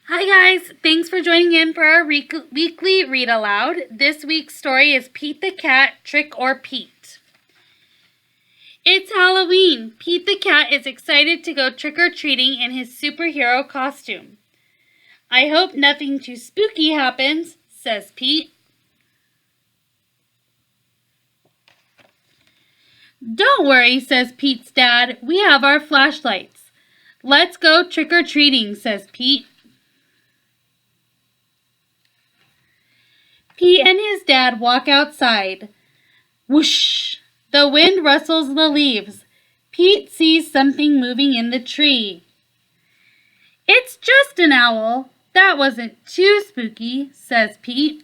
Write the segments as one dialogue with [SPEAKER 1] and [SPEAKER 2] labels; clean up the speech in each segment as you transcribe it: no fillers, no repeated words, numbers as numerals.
[SPEAKER 1] Hi guys, thanks for joining in for our weekly read aloud. This week's story is Pete the Cat, Trick or Pete. It's Halloween. Pete the Cat is excited to go trick-or-treating in his superhero costume. I hope nothing too spooky happens, says Pete. Don't worry, says Pete's dad. We have our flashlights. Let's go trick-or-treating, says Pete. Pete and his dad walk outside. Whoosh! The wind rustles the leaves. Pete sees something moving in the tree. It's just an owl. That wasn't too spooky, says Pete.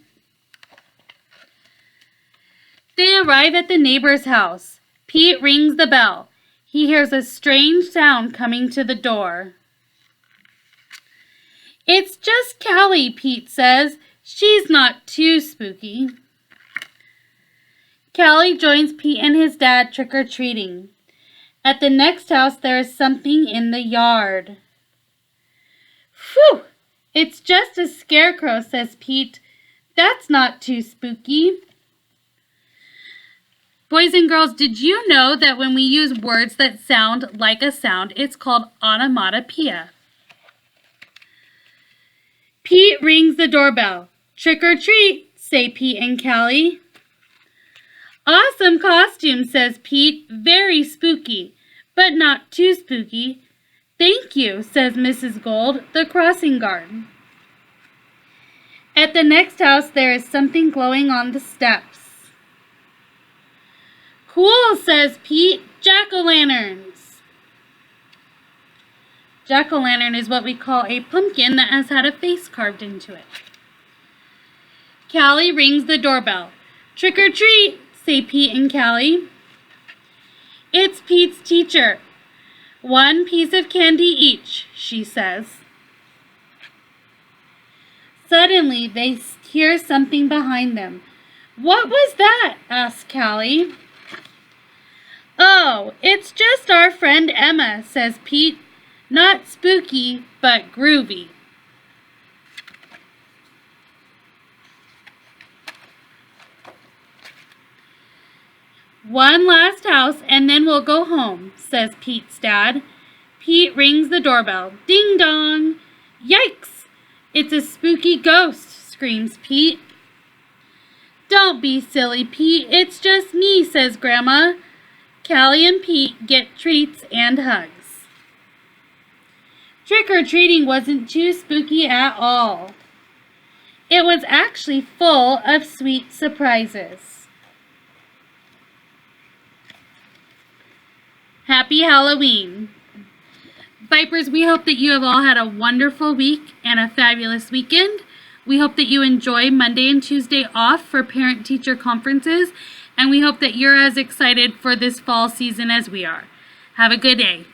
[SPEAKER 1] They arrive at the neighbor's house. Pete rings the bell. He hears a strange sound coming to the door. It's just Callie, Pete says. She's not too spooky. Callie joins Pete and his dad trick-or-treating. At the next house, there is something in the yard. Phew! It's just a scarecrow, says Pete. That's not too spooky. Boys and girls, did you know that when we use words that sound like a sound, it's called onomatopoeia? Pete rings the doorbell. Trick or treat, say Pete and Callie. Awesome costume, says Pete. Very spooky, but not too spooky. Thank you, says Mrs. Gold, the crossing guard. At the next house, there is something glowing on the steps. Cool, says Pete. Jack-o'-lanterns. Jack-o'-lantern is what we call a pumpkin that has had a face carved into it. Callie rings the doorbell. Trick or treat, say Pete and Callie. It's Pete's teacher. One piece of candy each, she says. Suddenly, they hear something behind them. What was that? Asks Callie. Oh, it's just our friend Emma, says Pete. Not spooky, but groovy. One last house and then we'll go home, says Pete's dad. Pete rings the doorbell. Ding dong! Yikes! It's a spooky ghost, screams Pete. Don't be silly, Pete. It's just me, says Grandma. Callie and Pete get treats and hugs. Trick-or-treating wasn't too spooky at all. It was actually full of sweet surprises. Happy Halloween. Vipers, we hope that you have all had a wonderful week and a fabulous weekend. We hope that you enjoy Monday and Tuesday off for parent-teacher conferences, and we hope that you're as excited for this fall season as we are. Have a good day.